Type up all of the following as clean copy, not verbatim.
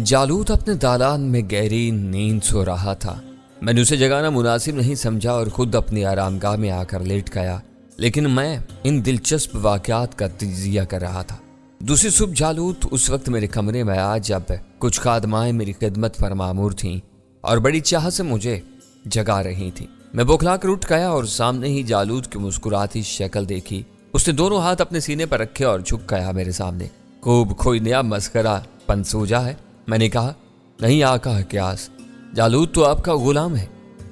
جالوت اپنے دالان میں گہری نیند سو رہا تھا۔ میں نے اسے جگانا مناسب نہیں سمجھا اور خود اپنی آرام گاہ میں آ کر لیٹ گیا، لیکن میں ان دلچسپ واقعات کا تجزیہ کر رہا تھا۔ دوسری صبح جالوت اس وقت میرے کمرے میں آیا جب کچھ خادمائیں میری خدمت پر مامور تھیں اور بڑی چاہت سے مجھے جگا رہی تھیں۔ میں بوکھلا کر اٹھ گیا اور سامنے ہی جالوت کی مسکراتی شکل دیکھی۔ اس نے دونوں ہاتھ اپنے سینے پر رکھے اور جھک گیا میرے سامنے۔ خوب کوئی نیا مسخرہ پن سوجا ہے؟ میں نے کہا۔ نہیں آقا قیاس، جالوت تو آپ کا غلام ہے۔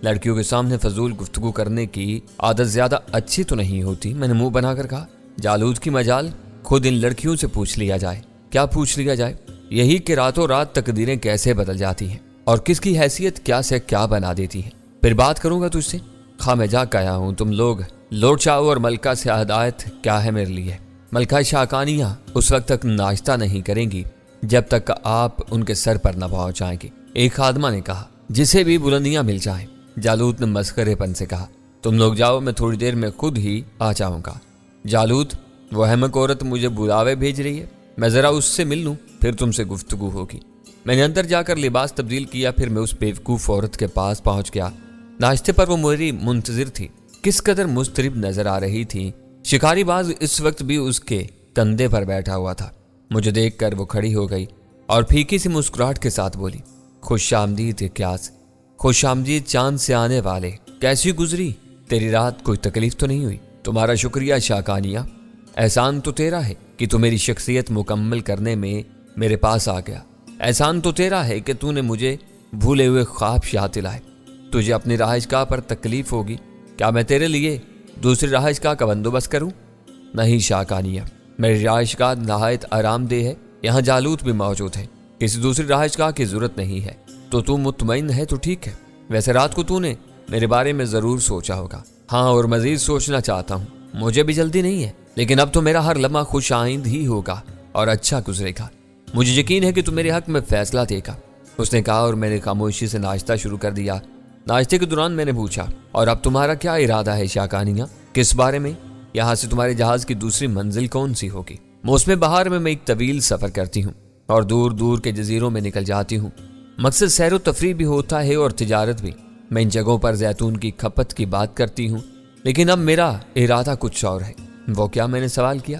لڑکیوں کے سامنے فضول گفتگو کرنے کی عادت زیادہ اچھی تو نہیں ہوتی، میں نے منہ بنا کر کہا۔ جالوت کی مجال خود ان لڑکیوں سے پوچھ لیا جائے۔ کیا پوچھ لیا جائے؟ یہی کہ راتوں رات تقدیریں کیسے بدل جاتی ہیں اور کس کی حیثیت کیا سے کیا بنا دیتی ہے۔ پھر بات کروں گا تجھ سے۔ خواہ میں جا گیا ہوں، تم لوگ لورڈ شاہو اور ملکہ سے ہدایت کیا ہے میرے لیے؟ ملکہ شاکانیہ اس وقت تک ناشتہ نہیں کریں گی جب تک آپ ان کے سر پر نہ پہنچائیں گے، ایک خادمہ نے کہا، جسے بھی بلندیاں مل جائیں۔ جالوت نے مسخرے پن سے کہا، تم لوگ جاؤ، میں تھوڑی دیر میں خود ہی آ جاؤں گا۔ جالوت، وہ احمق عورت مجھے بلاوے بھیج رہی ہے، میں ذرا اس سے مل لوں، پھر تم سے گفتگو ہوگی۔ میں نے اندر جا کر لباس تبدیل کیا، پھر میں اس بیوقوف عورت کے پاس پہنچ گیا۔ ناشتے پر وہ میری منتظر تھی، کس قدر مضطرب نظر آ رہی تھی۔ شکاری باز اس وقت بھی اس کے کندھے پر بیٹھا ہوا تھا۔ مجھے دیکھ کر وہ کھڑی ہو گئی اور پھیکی سی مسکراہٹ کے ساتھ بولی، خوش آمدید قیاس، خوش آمدید چاند سے آنے والے، کیسی گزری تیری رات؟ کوئی تکلیف تو نہیں ہوئی؟ تمہارا شکریہ شاکانیہ، احسان تو تیرا ہے کہ تو میری شخصیت مکمل کرنے میں میرے پاس آ گیا۔ احسان تو تیرا ہے کہ تو نے مجھے بھولے ہوئے خواب یاد دلائے۔ تجھے اپنی رہائش گاہ پر تکلیف ہوگی، کیا میں تیرے لیے دوسری رہائش گاہ کا بندوبست کروں؟ نہیں شاکانیہ، میری رہائش گاہ نہایت آرام دہ ہے، یہاں جالوت بھی موجود ہے، کسی دوسری رہائش گاہ کی ضرورت نہیں ہے۔ تو مطمئن ہے تو ٹھیک ہے، ویسے رات کو تو نے میرے بارے میں ضرور سوچا ہوگا۔ ہاں، اور مزید سوچنا چاہتا ہوں، مجھے بھی جلدی نہیں ہے، لیکن اب تو میرا ہر لمحہ خوش آئند ہی ہوگا اور اچھا گزرے گا۔ مجھے یقین ہے کہ تو میرے حق میں فیصلہ دے گا، اس نے کہا، اور میں نے خاموشی سے ناشتہ شروع کر دیا۔ ناشتے کے دوران میں نے پوچھا، اور اب تمہارا کیا ارادہ ہے شاکانیہ؟ کس بارے میں؟ یہاں سے تمہارے جہاز کی دوسری منزل کون سی ہوگی؟ موسم بہار میں ایک طویل سفر کرتی ہوں اور دور دور کے جزیروں میں نکل جاتی ہوں۔ مقصد سیر و تفریح بھی ہوتا ہے اور تجارت بھی۔ میں ان جگہوں پر زیتون کی کھپت کی بات کرتی ہوں، لیکن اب میرا ارادہ کچھ اور ہے۔ وہ کیا؟ میں نے سوال کیا۔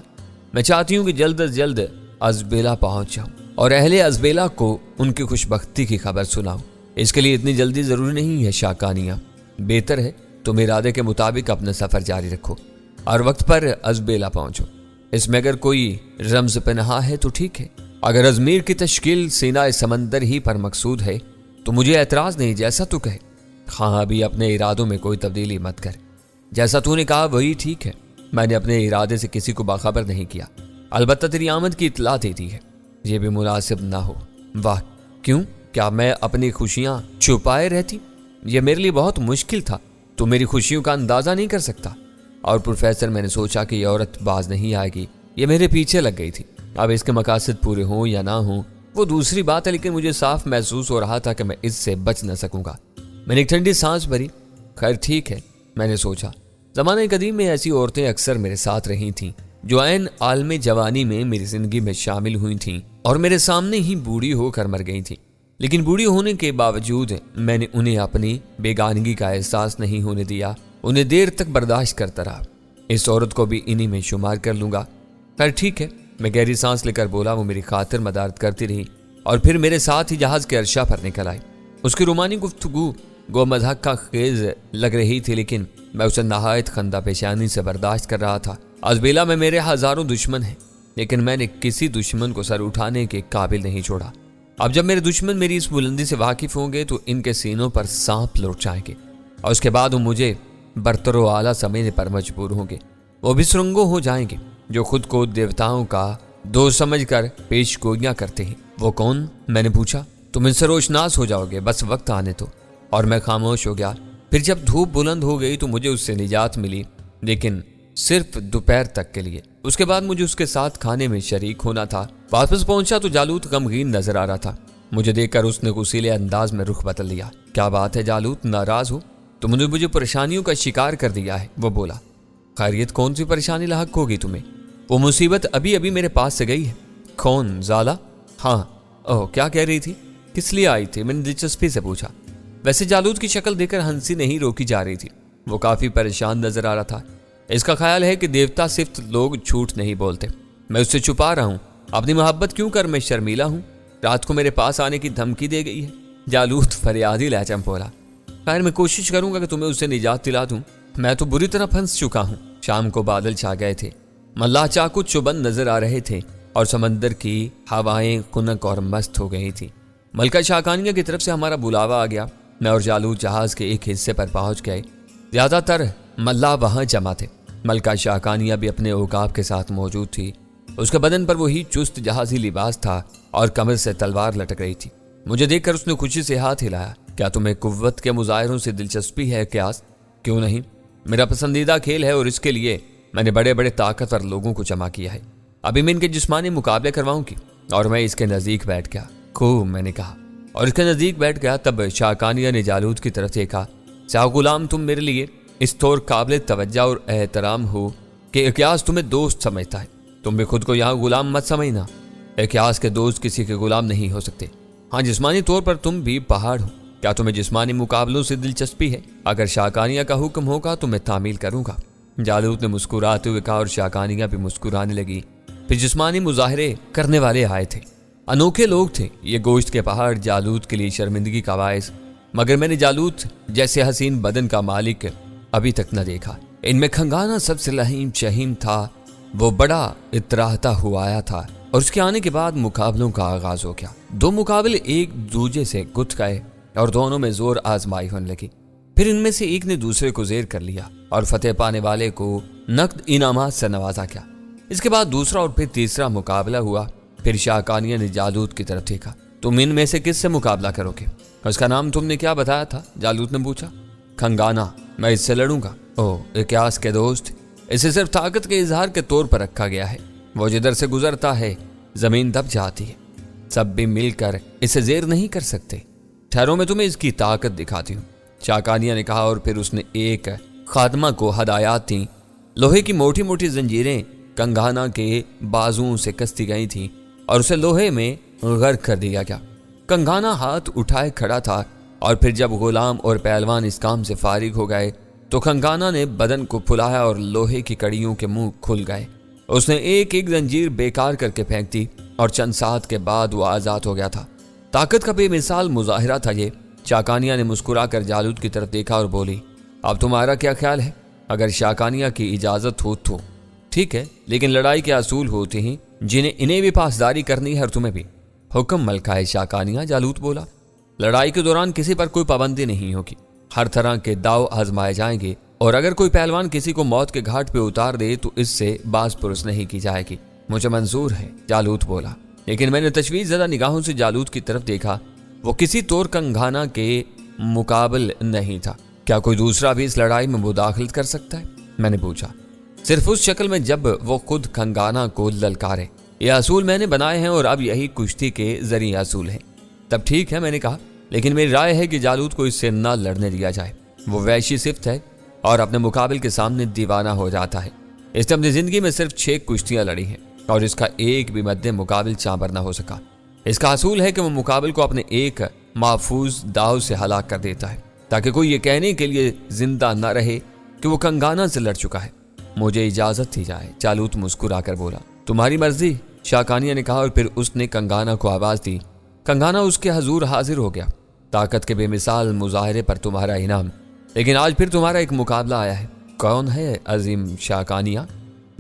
میں چاہتی ہوں کہ جلد از جلد ازبیلا پہنچ جاؤں اور اہل ازبیلا کو ان کی خوش بختی کی خبر سناؤں۔ اس کے لیے اتنی جلدی ضروری نہیں ہے شاکانیہ، بہتر ہے تم ارادے کے مطابق اپنا سفر جاری رکھو اور وقت پر ازبیلا پہنچو۔ اس میں اگر کوئی رمز پنہا ہے تو ٹھیک ہے، اگر ازمیر کی تشکیل سینہ سمندر ہی پر مقصود ہے تو مجھے اعتراض نہیں، جیسا تو کہے۔ ہاں، ابھی اپنے ارادوں میں کوئی تبدیلی مت کر، جیسا تو نے کہا وہی ٹھیک ہے۔ میں نے اپنے ارادے سے کسی کو باخبر نہیں کیا، البتہ تیری آمد کی اطلاع دے دی ہے، یہ بھی مناسب نہ ہو۔ واہ، کیوں؟ کیا میں اپنی خوشیاں چھپائے رہتی؟ یہ میرے لیے بہت مشکل تھا، تو میری خوشیوں کا اندازہ نہیں کر سکتا۔ اور پروفیسر، میں نے سوچا کہ یہ عورت باز نہیں آئے گی، یہ میرے پیچھے لگ گئی تھی۔ اب اس کے مقاصد پورے ہوں یا نہ ہوں وہ دوسری بات ہے، لیکن مجھے صاف محسوس ہو رہا تھا کہ میں اس سے بچ نہ سکوں گا۔ میں نے ایک ٹھنڈی سانس بھری۔ خیر ٹھیک ہے، میں نے سوچا، زمانہ قدیم میں ایسی عورتیں اکثر میرے ساتھ رہی تھیں جو عین عالم جوانی میں میری زندگی میں شامل ہوئی تھیں اور میرے سامنے ہی بوڑھی ہو کر مر گئی تھیں، لیکن بوڑھی ہونے کے باوجود میں نے انہیں اپنی بیگانگی کا احساس نہیں ہونے دیا، انہیں دیر تک برداشت کرتا رہا۔ اس عورت کو بھی انہی میں شمار کر لوں گا۔ خیر ٹھیک ہے، میں گہری سانس لے کر بولا۔ وہ میری خاطر مدارت کرتی رہی اور پھر میرے ساتھ ہی جہاز کے عرشہ پر نکل آئی۔ اس کی رومانی گفتگو گو مضحک کا خیز لگ رہی تھی، لیکن میں اسے نہایت خندہ پیشانی سے برداشت کر رہا تھا۔ ازبیلا میں میرے ہزاروں دشمن ہیں، لیکن میں نے کسی دشمن کو سر اٹھانے کے قابل نہیں چھوڑا۔ اب جب میرے دشمن میری اس بلندی سے واقف ہوں گے تو ان کے سینوں پر سانپ لوٹ جائیں گے اور اس کے بعد وہ مجھے برتر و اعلیٰ سمجھنے پر مجبور ہوں گے۔ وہ بھی سرنگوں ہو جائیں گے جو خود کو دیوتاؤں کا دوست سمجھ کر پیش گوئیاں کرتے ہیں۔ وہ کون؟ میں نے پوچھا۔ تم ان سے روشناس ہو جاؤ گے، بس وقت آنے دو۔ اور میں خاموش ہو گیا۔ پھر جب دھوپ بلند ہو گئی تو مجھے اس سے نجات ملی، لیکن صرف دوپہر تک کے لیے۔ اس کے بعد مجھے اس کے ساتھ کھانے میں شریک ہونا تھا۔ واپس پہنچا تو جالوت غمگین نظر آ رہا تھا۔ مجھے دیکھ کر اس نے غصیلے انداز میں رخ بدل لیا۔ کیا بات ہے جالوت، ناراض ہو؟ تم نے مجھے پریشانیوں کا شکار کر دیا ہے، وہ بولا۔ خیریت، کون سی پریشانی لاحق ہوگی تمہیں؟ وہ مصیبت ابھی ابھی میرے پاس سے گئی ہے۔ کون؟ زالہ؟ ہاں۔ اوہ، کیا کہہ رہی تھی؟ किस लिए आई थी? मैंने दिलचस्पी से पूछा। वैसे जालूद की शक्ल देखकर हंसी नहीं रोकी जा रही थी। वो काफी परेशान नजर आ रहा था। इसका ख्याल है कि देवता सिर्फ लोग झूठ नहीं बोलते। मैं उससे छुपा रहा हूँ। अपनी मोहब्बत क्यों कर मैं शर्मीला हूँ। रात को मेरे पास आने की धमकी दे गई है। जालूद फरियादी लहजा में बोला। खैर मैं कोशिश करूंगा कि तुम्हें उससे निजात दिला दूं। मैं तो बुरी तरह फंस चुका हूँ। शाम को बादल छा गए थे। मल्लाह चाकू चुबंद नजर आ रहे थे और समंदर की हवाएं कुनक और मस्त हो गई थी। मलका शाकानिया की तरफ से हमारा बुलावा आ गया। मैं और जालूद जहाज के एक हिस्से पर पहुंच गए। ज्यादातर मल्लाह वहां जमा थे। मलका शाकानिया भी अपने औकाब के साथ मौजूद थी। उसके बदन पर वही चुस्त जहाजी लिबास था और कमर से तलवार लटक रही थी। मुझे देखकर उसने खुशी से हाथ हिलाया। क्या तुम्हें कुव्वत के मुजाहिरों से दिलचस्पी है क्यास? क्यों नहीं, मेरा पसंदीदा खेल है और इसके लिए मैंने बड़े बड़े ताकतवर लोगों को जमा किया है। अभी मैं इनके जिस्मानी मुकाबले करवाऊंगी। और मैं इसके नजदीक बैठ गया। खूब, मैंने कहा और इसके नजदीक बैठ गया। तब शाकानिया ने जालूद की तरफ देखा। शाह गुलाम, तुम मेरे लिए इस तौर काबिल तवज्जो और एहतराम हो कि इक्यास तुम्हें दोस्त समझता है। तुम भी खुद को यहाँ गुलाम मत समझना। इक्यास के दोस्त किसी के गुलाम नहीं हो सकते। हाँ, जिस्मानी तौर पर तुम भी पहाड़ हो। क्या तुम्हें जिस्मानी मुकाबलों से दिलचस्पी है? अगर शाकानिया का हुक्म होगा तो मैं तामील करूंगा। जालूद ने मुस्कुराते हुए कहा और शाकानिया भी मुस्कुराने लगी। फिर जिस्मानी मुजाहरे करने वाले आए थे। अनोखे लोग थे ये गोश्त के पहाड़। जालूद के लिए शर्मिंदगी का बायस। मगर मैंने जालूद जैसे हसीन बदन का मालिक अभी तक न देखा। इनमें खंगाना सबसे लहीम शहीम था। वो बड़ा इतराहता हुआ आया था और उसके आने के बाद मुकाबलों का आगाज हो गया। दो मुकाबले एक दूजे से गुथ गए और दोनों में जोर आजमाई होने लगी। फिर इनमें से एक ने दूसरे को जेर कर लिया और फतेह पाने वाले को नकद इनामात से नवाजा गया। इसके बाद दूसरा और फिर तीसरा मुकाबला हुआ। फिर शाकानिया ने जालूद की तरफ देखा। तुम इनमें से किससे मुकाबला करोगे? उसका नाम तुमने क्या बताया था? जालूद ने पूछा। खंगाना। मैं इससे लड़ूंगा। ओह, इक्यास के दोस्त। इसे सिर्फ ताकत के इजहार के तौर पर रखा गया है। वो जिधर से गुजरता है जमीन दब जाती है। सब भी मिलकर इसे जेर नहीं कर सकते। ठहरो, मैं तुम्हें इसकी ताकत दिखाती हूँ, शाकानिया ने कहा और फिर उसने एक खादमा को हदायत दी। लोहे की मोटी मोटी जंजीरें कंगाना के बाजुओं से कसती गई थीं और उसे लोहे में गर्क कर दिया गया। कंगाना हाथ उठाए खड़ा था और फिर जब गुलाम और पहलवान इस काम से फारिग हो गए तो कंगाना ने बदन को फुलाया और लोहे की कड़ियों के मुंह खुल गए। उसने एक एक जंजीर बेकार करके फेंक दी और चंद साथ के बाद वो आजाद हो गया था। ताकत का बेमिसाल मुजाहिरा था ये। शाकानिया ने मुस्कुरा कर जालूद की तरफ देखा और बोली, अब तुम्हारा क्या ख्याल है? अगर शाकानिया की इजाजत हो तो ठीक है, लेकिन लड़ाई के असूल होते हैं जिन्हें इन्हें भी पासदारी करनी है और तुम्हें भी। हुक्म मलकाए शाकानिया, जालूद बोला। लड़ाई के दौरान किसी पर कोई पाबंदी नहीं होगी। हर तरह के दाव आजमाए जाएंगे और अगर कोई पहलवान किसी को मौत के घाट पे उतार दे तो इससे बाज पुरुष नहीं की जाएगी। मुझे मंजूर है, जालूद बोला। लेकिन मैंने तशवीश ज़दा निगाहों से जालूद की तरफ देखा। वो किसी तौर कंगाना के मुकाबल नहीं था। क्या कोई दूसरा भी इस लड़ाई में मुदाखलत कर सकता है? मैंने पूछा। सिर्फ उस शक्ल में जब वो खुद कंगाना को ललकारे। ये असूल मैंने बनाए हैं और अब यही कुश्ती के जरिए असूल है। तब ठीक है, मैंने कहा, लेकिन मेरी राय है कि जालूद को इससे ना लड़ने दिया जाए। वो वैशी सिफ्त है और अपने मुकाबिल के सामने दीवाना हो जाता है। इसने अपनी जिंदगी में सिर्फ 6 कुश्तियां लड़ी हैं और इसका एक भी मद्दे मुकाबिल चांबर ना हो सका। इसका असूल है कि वो मुकाबिल को अपने एक महफूज दाव से हलाक कर देता है ताकि कोई ये कहने के लिए जिंदा न रहे कि वो कंगाना से लड़ चुका है। मुझे इजाजत दी जाए, जालूद मुस्कुरा कर बोला। तुम्हारी मर्जी, शाकानिया ने कहा और फिर उसने कंगाना को आवाज दी। कंगाना उसके हजूर हाजिर हो गया। ताकत के बेमिसाल मुजाहरे पर तुम्हारा इनाम। लेकिन आज फिर तुम्हारा एक मुकाबला आया है। कौन है अजीम शाकानिया?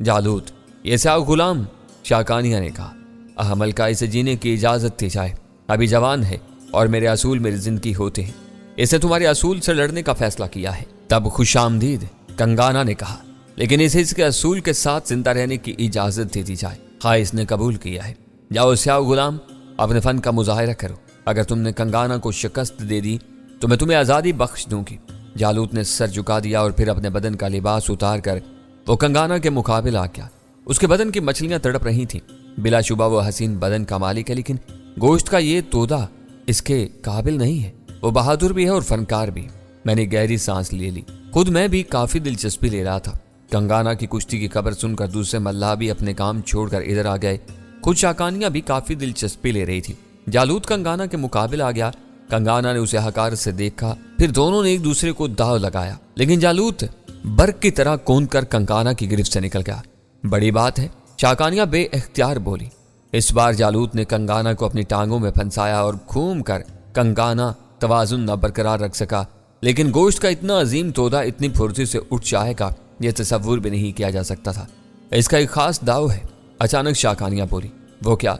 जालूद। ये स्याह गुलाम, शाकानिया ने कहा। अहमल का इसे जीने की इजाजत दी जाए। अभी जवान है और मेरे असूल मेरी जिंदगी होते हैं। इसने तुम्हारे असूल से लड़ने का फैसला किया है। तब खुशामदीद, कंगाना ने कहा, लेकिन इसे इसके असूल के साथ जिंदा रहने की इजाजत दे दी जाए। हाँ, इसने कबूल किया है। जाओ स्याह गुलाम, अपने फन का मुजाहिरा करो। अगर तुमने कंगाना को शिकस्त दे दी तो मैं तुम्हें आज़ादी बख्श दूंगी। जालूद ने सर झुका दिया और फिर अपने बदन का लिबास उतार कर वो कंगाना के मुकाबले आ गया। उसके बदन की मछलियां तड़प रही थीं। बिलाशुबा वो हसीन बदन का मालिक है, लेकिन गोश्त का ये तोदा इसके काबिल नहीं है। वो बहादुर भी है और फनकार भी। मैंने गहरी सांस ले ली। खुद मैं भी काफी दिलचस्पी ले रहा था। कंगाना की कुश्ती की खबर सुनकर दूसरे मल्लाह भी अपने काम छोड़कर इधर आ गए। खुद शाकानिया भी काफी दिलचस्पी ले रही थी। जालूद कंगाना के मुकाबले आ गया। कंगाना ने उसे हकार से देखा, फिर दोनों ने एक दूसरे को दाव लगाया, लेकिन जालूद बर्क की तरह कूद कर कंगाना की गिरफ्त से निकल गया। बड़ी बात है, शाकानिया बेइख्तियार बोली। इस बार जालूद ने कंगाना को अपनी टांगों में फंसाया और घूम कर कंगाना तवाजुन न बरकरार रख सका, लेकिन गोश्त का इतना अजीम तोदा इतनी फुर्ती से उठ जाएगा यह तसव्वुर भी नहीं किया जा सकता था। इसका एक खास दाव है, अचानक शाकानिया बोली। वो क्या?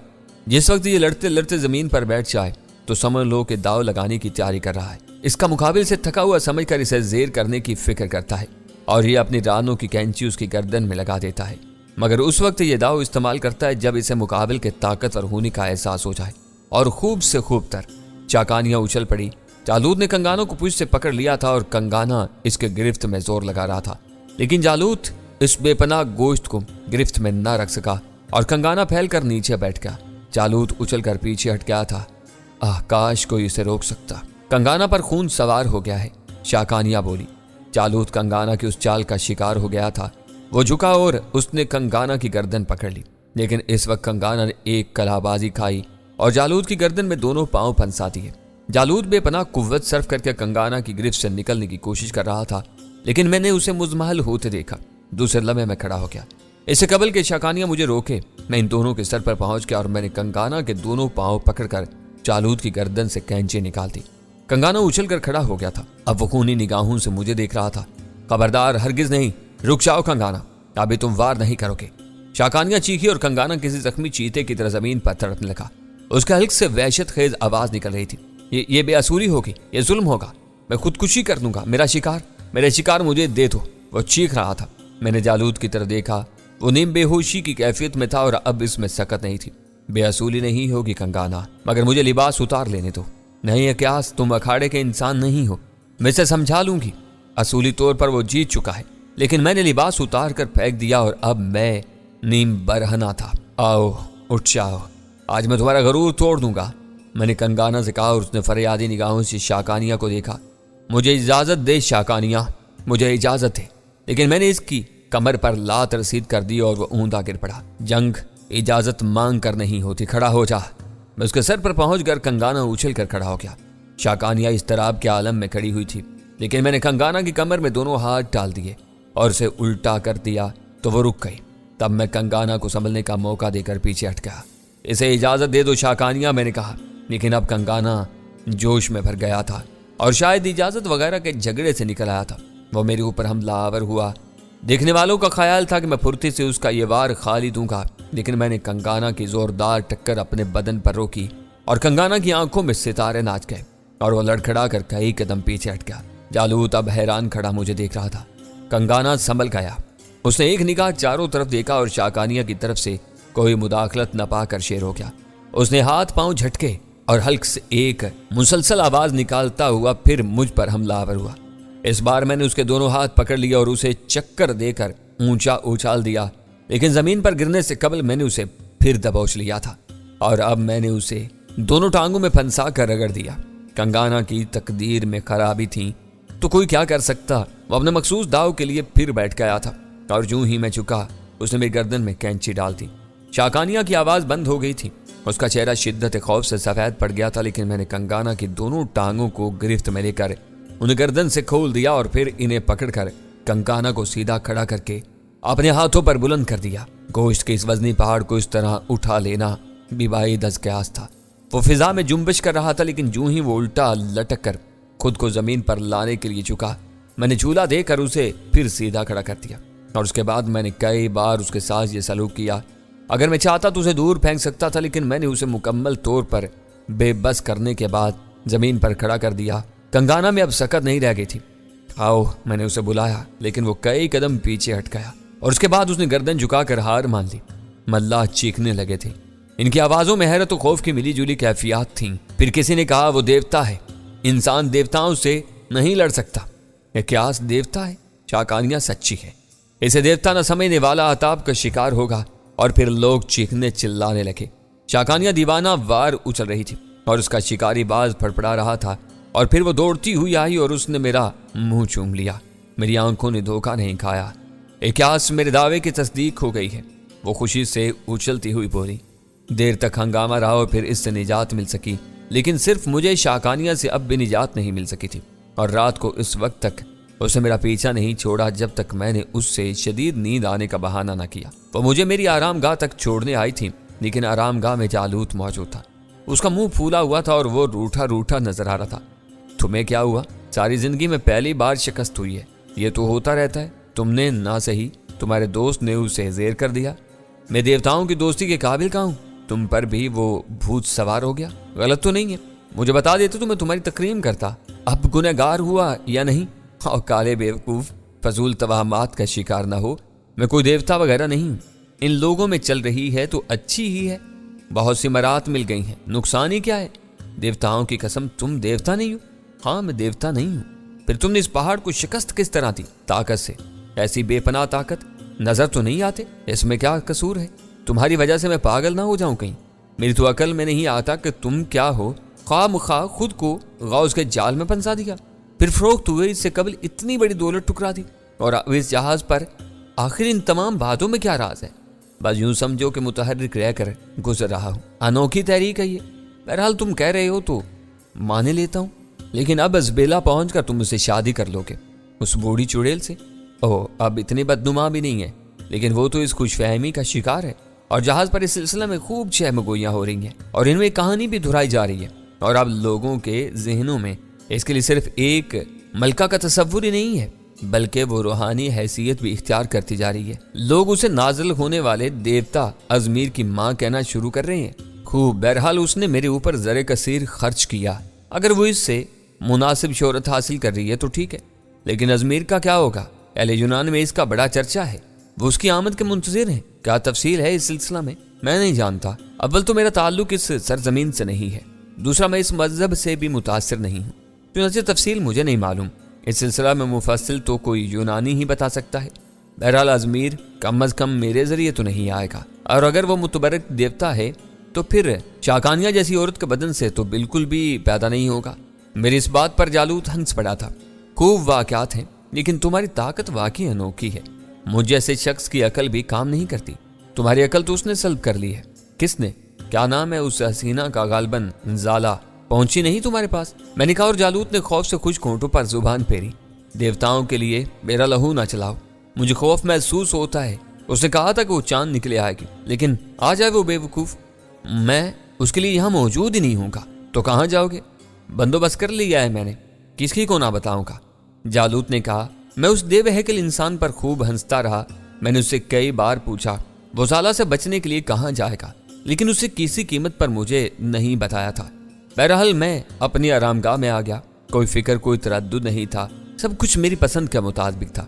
जिस वक्त ये लड़ते लड़ते जमीन पर बैठ जाए तो समझ लो कि दाव लगाने की तैयारी कर रहा है। इसका मुकाबले से थका हुआ समझकर इसे जेर करने की फिक्र करता है और ये अपनी रानों की कैंची उसकी गर्दन में लगा देता है, मगर उस वक्त ये दाव इस्तेमाल करता है जब इसे मुकाबले के ताकतवर होने का एहसास हो जाए। और खूब से खूब तर शाकानिया उछल पड़ी। जालूद ने कंगाना को पूंछ से पकड़ लिया था और कंगाना इसके गिरफ्त में जोर लगा रहा था, लेकिन जालूद इस बेपनाह गोश्त को गिरफ्त में न रख सका और कंगाना फैल कर नीचे बैठ गया। जालूद उछल कर पीछे हट गया था। काश कोई इसे रोक सकता। कंगाना पर खून सवार हो गया है, शाकानिया बोली। जालूद कंगाना की उस चाल का शिकार हो गया था। वो झुका और उसने कंगाना की गर्दन पकड़ ली, लेकिन इस वक्त कंगाना ने एक कलाबाजी खाई और जालूद की गर्दन में दोनों पांव फंसा दिए। जालूद बेपनाह कुव्वत सर्फ करके कंगाना की गिरफ्त से निकलने की कोशिश कर रहा था, लेकिन मैंने उसे मुजमहल होते देखा। दूसरे लम्हे में खड़ा हो गया। इससे कबल के शाकानिया मुझे रोके, मैं इन दोनों के सर पर पहुंच गया और मैंने कंगाना के दोनों पांव पकड़कर जालूद की गर्दन से कैंची निकाल दी। कंगाना उछल कर खड़ा हो गया था। अब वो खूनी निगाहों से मुझे देख रहा था। खबरदार, हरगिज नहीं, रुक जाओ कंगाना, अभी तुम वार नहीं करोगे। शाकानिया चीखी और कंगाना किसी जख्मी चीते की तरह जमीन पर तड़पने लगा। उसका हल्क से वहशत खेज आवाज निकल रही थी। ये बेअसूली होगी, ये जुल्म होगा, मैं खुदकुशी कर दूंगा, मेरा शिकार मुझे दे दो। वो चीख रहा था। मैंने जालूद की तरफ देखा। वो नीम बेहोशी की कैफियत में था और अब इसमें सकत नहीं थी। बेअसूली नहीं होगी कंगाना, मगर मुझे लिबास उतार लेने दो। नहीं है क्या, तुम अखाड़े के इंसान नहीं हो, मैं इसे समझा लूंगी। असूली तौर पर वो जीत चुका है, लेकिन मैंने लिबास उतार कर फेंक दिया और अब मैं नीम बरहना था। आओ उठ जाओ, आज मैं तुम्हारा गरूर तोड़ दूंगा, मैंने कंगाना से कहा और उसने फरियादी निगाहों से शाकानिया को देखा। मुझे इजाजत दे शाकानिया, मुझे इजाजत है। लेकिन मैंने इसकी कमर पर लात रसीद कर दी और वो ऊंधा गिर पड़ा। जंग इजाजत मांग कर नहीं होती, खड़ा हो जा। मैं उसके सर पर पहुंच कर कंगाना उछल कर खड़ा हो गया। शाकानिया इस तराब के आलम में खड़ी हुई थी, लेकिन मैंने कंगाना की कमर में दोनों हाथ डाल दिए और उसे उल्टा कर दिया तो वो रुक गई। तब मैं कंगाना को संभलने का मौका देकर पीछे हट गया। इसे इजाजत दे दो शाकानिया, मैंने कहा, लेकिन अब कंगाना जोश में भर गया था और शायद इजाजत वगैरह के झगड़े से निकल आया था। वो मेरे ऊपर हमलावर हुआ। देखने वालों का ख्याल था कि मैं फुर्ती से उसका ये वार खाली दूंगा, लेकिन मैंने कंगाना की जोरदार टक्कर अपने बदन पर रोकी और कंगाना की आंखों में सितारे नाच गए और वो लड़खड़ा कर कई कदम पीछे हट गया। जालूद अब हैरान खड़ा मुझे देख रहा था। कंगाना संभल गया। उसने एक निगाह चारों तरफ देखा और शाकानिया की तरफ से कोई मुदाखलत न पाकर शेर हो गया। उसने हाथ पांव झटके और हल्क से एक मुसलसल आवाज निकालता हुआ फिर मुझ पर हमलावर हुआ। इस बार मैंने उसके दोनों हाथ पकड़ लिया और उसे चक्कर देकर ऊंचा उछाल दिया, लेकिन जमीन पर गिरने से कबल मैंने उसे फिर दबोच लिया था और अब मैंने उसे दोनों टांगों में फंसा कर रगड़ दिया। कंगाना की तकदीर में खराबी थी तो कोई क्या कर सकता। वो अपने मखसूस दाव के लिए फिर बैठ गया था और यूं ही मैं झुका, उसने मेरी गर्दन में कैंची डाल दी। शाकानिया की आवाज बंद हो गई थी। उसका चेहरा शिद्दत खौफ से सफेद पड़ गया था, लेकिन मैंने कंगाना की दोनों टांगों को गिरफ्त में लेकर उन्हें गर्दन से खोल दिया और फिर इन्हें पकड़कर कंगाना को सीधा खड़ा करके अपने हाथों पर बुलंद कर दिया। गोश्त के इस वजनी पहाड़ को इस तरह उठा लेना भी बाईद अज़ था। वो फिजा में जुम्बिश कर रहा था, लेकिन यूं ही वो उल्टा लटक कर खुद को जमीन पर लाने के लिए झुका। मैंने झूला देकर उसे फिर सीधा खड़ा कर दिया और उसके बाद मैंने कई बार उसके साथ ये सलूक किया। अगर मैं चाहता तो उसे दूर फेंक सकता था, लेकिन मैंने उसे मुकम्मल तौर पर बेबस करने के बाद जमीन पर खड़ा कर दिया। कंगाना में अब सकत नहीं रह गई थी। आओ, मैंने उसे बुलाया, लेकिन वो कई कदम पीछे हट गया और उसके बाद उसने गर्दन झुकाकर हार मान ली। मल्लाह चीखने लगे थे। इनकी आवाजों में हैरत और खौफ की मिली जुली कैफियत थी। फिर किसी ने कहा, वो देवता है, इंसान देवताओं से नहीं लड़ सकता। क्या देवता है? शाकानिया सच्ची है। इसे देवता न समझने वाला आताब का शिकार होगा। और फिर लोग चीखने चिल्लाने लगे। शाकानिया दीवाना वार उछल रही थी और उसका शिकारी बाज फड़फड़ा रहा था और फिर वो दौड़ती हुई आई और उसने मेरा मुंह चूम लिया। मेरी आंखों ने धोखा नहीं खाया। इक्यास मेरे दावे की तस्दीक हो गई है, वो खुशी से उछलती हुई बोली। دیر تک ہنگامہ رہا اور پھر اس سے نجات مل سکی، لیکن صرف مجھے شاکانیہ سے اب بھی نجات نہیں مل سکی تھی، اور رات کو اس وقت تک اس نے میرا پیچھا نہیں چھوڑا جب تک میں نے اس سے شدید نیند آنے کا بہانہ نہ کیا۔ وہ مجھے میری آرام گاہ تک چھوڑنے آئی تھی، لیکن آرام گاہ میں جالوت موجود تھا۔ اس کا منہ پھولا ہوا تھا اور وہ روٹھا روٹھا نظر آ رہا تھا۔ تمہیں کیا ہوا؟ ساری زندگی میں پہلی بار شکست ہوئی ہے، یہ تو ہوتا رہتا ہے۔ تم نے نہ صحیح، تمہارے دوست نے اسے زیر کر دیا۔ میں دیوتاؤں کی دوستی کے قابل کا ہوں، تم پر بھی وہ بھوت سوار ہو گیا؟ غلط تو نہیں ہے؟ مجھے بتا دیتے تو میں تمہاری تکریم کرتا۔ اب گنہگار ہوا یا نہیں؟ اور کالے بیوقوف، فضول توہمات کا شکار نہ ہو، میں کوئی دیوتا وغیرہ نہیں ہوں۔ ان لوگوں میں چل رہی ہے تو اچھی ہی ہے، بہت سی مرات مل گئی ہیں، نقصان ہی کیا ہے؟ دیوتاؤں کی قسم، تم دیوتا نہیں ہو؟ ہاں میں دیوتا نہیں ہوں۔ پھر تم نے اس پہاڑ کو شکست کس طرح دی؟ طاقت سے۔ ایسی بے پناہ طاقت، نظر تو نہیں آتے؟ اس میں کیا قصور ہے؟ تمہاری وجہ سے میں پاگل نہ ہو جاؤں کہیں؟ میری تو عقل میں نہیں آتا کہ تم کیا ہو، خواہ مخواہ خود کو غوث کے جال میں پھنسا دیا، پھر فروخت ہوئے، اس سے قبل اتنی بڑی دولت ٹکرا دی، اور اس جہاز پر آخر ان تمام باتوں میں کیا راز ہے؟ بس یوں سمجھو کہ متحرک رہ کر گزر رہا ہوں۔ انوکھی تحریک ہے یہ۔ بہرحال تم کہہ رہے ہو تو مانے لیتا ہوں، لیکن اب ازبیلا پہنچ کر تم اسے شادی کر لو گے اس بوڑھی چڑیل سے؟ اوہ، اب اتنی بدنما بھی نہیں ہے، لیکن وہ تو اس خوش فہمی کا شکار ہے، اور جہاز پر اس سلسلہ میں خوب چہم گوئیاں ہو رہی ہیں، اور ان میں کہانی بھی دہرائی جا رہی ہے، اور اب لوگوں کے ذہنوں میں اس کے لیے صرف ایک ملکہ کا تصور ہی نہیں ہے، بلکہ وہ روحانی حیثیت بھی اختیار کرتی جا رہی ہے۔ لوگ اسے نازل ہونے والے دیوتا ازمیر کی ماں کہنا شروع کر رہے ہیں۔ خوب، بہرحال اس نے میرے اوپر زر کثیر خرچ کیا، اگر وہ اس سے مناسب شہرت حاصل کر رہی ہے تو ٹھیک ہے، لیکن ازمیر کا کیا ہوگا؟ اہل یونان میں اس کا بڑا چرچا ہے، وہ اس کی آمد کے منتظر ہیں۔ کیا تفصیل ہے اس سلسلہ میں؟ میں نہیں جانتا۔ اول تو میرا تعلق اس سرزمین سے نہیں ہے، دوسرا میں اس مذہب سے بھی متاثر نہیں ہوں، چنانچہ تفصیل مجھے نہیں معلوم۔ اس سلسلہ میں مفصل تو کوئی یونانی ہی بتا سکتا ہے۔ بہرحال ازمیر کم از کم میرے ذریعے تو نہیں آئے گا، اور اگر وہ متبرک دیوتا ہے تو پھر شاکانیہ جیسی عورت کے بدن سے تو بالکل بھی پیدا نہیں ہوگا۔ میری اس بات پر جالوت ہنس پڑا تھا۔ خوب واقعات ہیں، لیکن تمہاری طاقت واقعی انوکھی ہے، مجھ جیسے شخص کی عقل بھی کام نہیں کرتی۔ تمہاری عقل تو اس نے سلب کر لی ہے۔ کس نے؟ کیا نام ہے اس حسینہ کا؟ غالباً زالہ۔ پہنچی نہیں تمہارے پاس؟ میں نے کہا، اور جالوت نے خوف سے کچھ کونٹوں پر زبان پھیری۔ دیوتاؤں کے لیے میرا لہو نہ چلاؤ، مجھے خوف محسوس ہوتا ہے۔ اس نے کہا تھا کہ وہ چاند نکلے آئے گی، لیکن آ جائے وہ بے وقوف، میں اس کے لیے یہاں موجود ہی نہیں ہوں گا تو کہاں جاؤ گے؟ بندوبست کر لیا ہے میں نے، کس کی کو نہ بتاؤں گا؟ جالوت نے کہا۔ میں اس دیو ہیکل انسان پر خوب ہنستا رہا۔ میں نے اس سے کئی بار پوچھا وہ زالہ سے بچنے کے لیے کہاں جائے گا، لیکن اسے کسی قیمت پر مجھے نہیں بتایا تھا۔ بہرحال میں اپنی آرام گاہ میں آ گیا، کوئی فکر کوئی تردد نہیں تھا، سب کچھ میری پسند کے مطابق تھا۔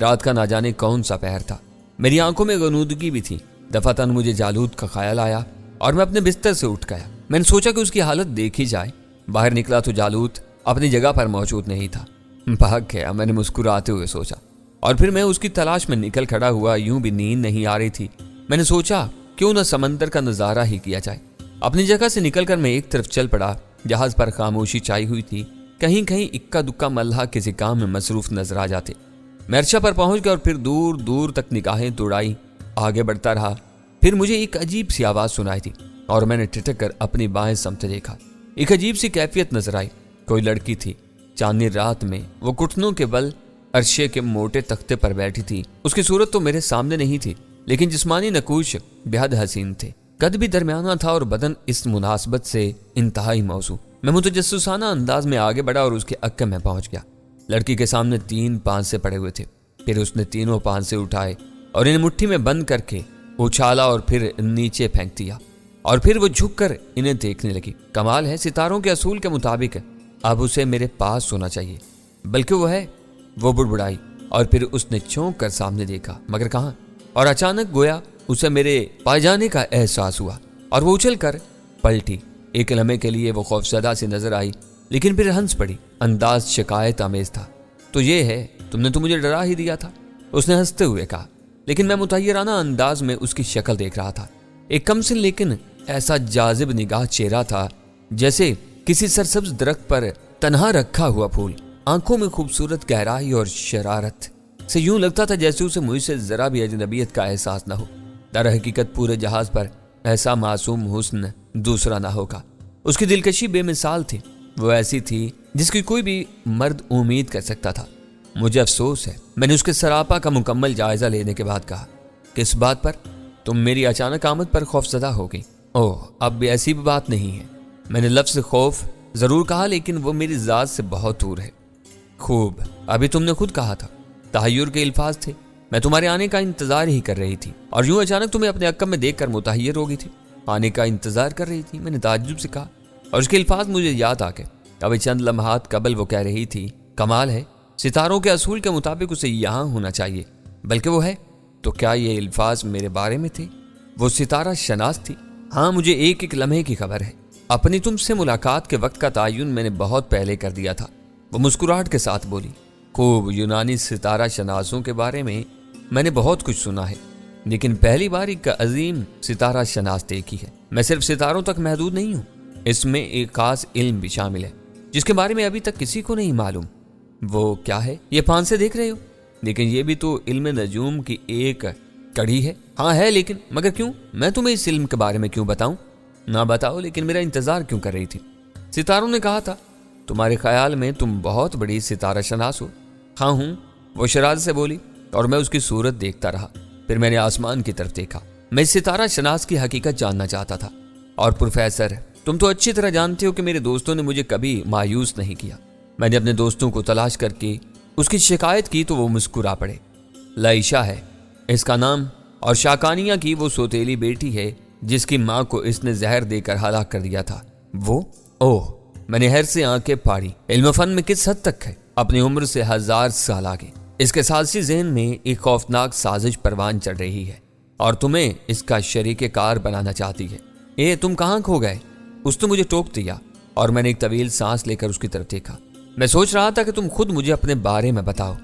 رات کا نہ جانے کون سا پہر تھا، میری آنکھوں میں غنودگی بھی تھی۔ دفعتاً مجھے جالوت کا خیال آیا اور میں اپنے بستر سے اٹھ گیا۔ میں نے سوچا کہ اس کی حالت دیکھی جائے۔ باہر نکلا تو جالوت اپنی جگہ پر موجود نہیں تھا، بھاگ گیا، میں نے مسکراتے ہوئے سوچا، اور پھر میں اس کی تلاش میں نکل کھڑا ہوا۔ یوں بھی نیند نہیں آ رہی تھی، میں نے سوچا کیوں نہ سمندر کا نظارہ ہی کیا جائے۔ اپنی جگہ سے نکل کر میں ایک طرف چل پڑا۔ جہاز پر خاموشی چھائی ہوئی تھی، کہیں کہیں اکا دکا ملحہ کسی کام میں مصروف نظر آ جاتے۔ میں عرشہ پر پہنچ گیا اور پھر دور دور تک نگاہیں دوڑائی، آگے بڑھتا رہا۔ پھر مجھے ایک عجیب سی آواز سنائی دی اور میں نے ٹھٹک کر اپنی بائیں سمت دیکھا۔ ایک عجیب سی کیفیت نظر آئی، کوئی لڑکی تھی، چاندنی رات میں وہ گھٹنوں کے بل عرشے کے موٹے تختے پر بیٹھی تھی۔ اس کی صورت تو میرے سامنے نہیں تھی، لیکن جسمانی نقوش بے حد حسین تھے، قد بھی درمیانہ تھا اور بدن اس مناسبت سے انتہائی موزوں۔ میں متجسسانہ انداز میں آگے بڑھا اور اس کے عقب میں پہنچ گیا۔ لڑکی کے سامنے 3 پانسے پڑے ہوئے تھے، پھر اس نے تینوں پانسے اٹھائے اور انہیں مٹھی میں بند کر کے اچھالا اور پھر نیچے پھینک دیا، اور پھر وہ جھک کر انہیں دیکھنے لگی۔ کمال ہے، ستاروں کے اصول کے مطابق اب اسے میرے پاس سونا چاہیے، بلکہ وہ ہے۔ وہ بڑبڑائی اور پھر اس نے چونک کر سامنے دیکھا، مگر کہاں، اور اچانک گویا اسے میرے پائے جانے کا احساس ہوا اور وہ اچھل کر پلٹی۔ ایک لمحے کے لیے وہ خوفزدہ سی نظر آئی، لیکن پھر ہنس پڑی۔ انداز شکایت آمیز تھا۔ تو یہ ہے، تم نے تو مجھے ڈرا ہی دیا تھا، اس نے ہنستے ہوئے کہا، لیکن میں متحیرانہ انداز میں اس کی شکل دیکھ رہا تھا۔ ایک کمسن لیکن ایسا جاذب نگاہ چہرہ تھا، جیسے کسی سرسبز درخت پر تنہا رکھا ہوا پھول۔ آنکھوں میں خوبصورت گہرائی اور شرارت سے یوں لگتا تھا جیسے اسے مجھ سے ذرا بھی اجنبیت کا احساس نہ ہو۔ در حقیقت پورے جہاز پر ऐसा मासूम हुस्न दूसरा ना होगा। उसकी दिलकशी बेमिसाल थी। वो ऐसी थी जिसकी कोई भी मर्द उम्मीद कर सकता था। मुझे अफसोस है, मैंने उसके सरापा का मुकम्मल जायजा लेने के बाद कहा, किस बात पर? तुम मेरी अचानक आमद पर खौफजदा हो गई। ओह, अब भी ऐसी भी बात नहीं है। मैंने लफ्ज़ खौफ जरूर कहा, लेकिन वो मेरी ज़ात से बहुत दूर है। खूब, अभी तुमने खुद कहा था। तहय्युर के अल्फाज थे। मैं तुम्हारे आने का इंतजार ही कर रही थी और यूं अचानक तुम्हें अपने अक्कम में देखकर मुतहय्यर हो गई थी। आने का इंतजार कर रही थी, मैंने ताज्जुब से कहा, और उसके अल्फाज मुझे याद आ गए। अभी चंद लम्हात कबल वो कह रही थी, कमाल है, सितारों के असूल के मुताबिक उसे यहाँ होना चाहिए, बल्कि वो है। तो क्या ये अल्फाज मेरे बारे में थे? वो सितारा शनास थी। हाँ, मुझे एक एक लम्हे की खबर है। अपनी तुमसे मुलाकात के वक्त का तायुन मैंने बहुत पहले कर दिया था। वो मुस्कुराहट के साथ बोली, खूब, यूनानी सितारा शनासों के बारे में मैंने बहुत कुछ सुना है, लेकिन पहली बार एक अजीम सितारा शनास देखी है। मैं सिर्फ सितारों तक महदूद नहीं हूँ, इसमें एक खास इल्म भी शामिल है जिसके बारे में अभी तक किसी को नहीं मालूम। वो क्या है? ये पान से देख रहे हो, लेकिन ये भी तो इल्म नजूम की एक कड़ी है। हाँ है, लेकिन मगर क्यों? मैं तुम्हें इस इल्म के बारे में क्यों बताऊं? ना बताओ, लेकिन मेरा इंतजार क्यों कर रही थी? सितारों ने कहा था, तुम्हारे ख्याल में तुम बहुत बड़ी सितारा शनास हो। हाँ हूँ, वो शरारत से बोली, और मैं उसकी सूरत देखता रहा। फिर मैंने आसमान की तरफ देखा। मैं इस सितारा शनास की हकीकत जानना चाहता था। और प्रोफेसर, तुम तो अच्छी तरह जानते हो कि मेरे दोस्तों ने मुझे कभी मायूस नहीं किया। मैंने अपने दोस्तों को तलाश करके उसकी शिकायत की तो वो मुस्कुरा पड़े। लाइशा है इसका नाम, और शाकानिया की वो सौतेली बेटी है जिसकी माँ को इसने जहर देकर हलाक कर दिया था। वो? ओह, मैंने हैर से आंखें फाड़ी। इल्म फन में किस हद तक है? अपनी उम्र से 1000 साल आगे। इसके सालसी ज़हन में एक खौफनाक साजिश परवान चढ़ रही है और तुम्हें इसका शरीके कार बनाना चाहती है। ए, तुम कहाँ खो गए? उसने मुझे टोक दिया और मैंने एक तवील सांस लेकर उसकी तरफ देखा। मैं सोच रहा था कि तुम खुद मुझे अपने बारे में बताओ।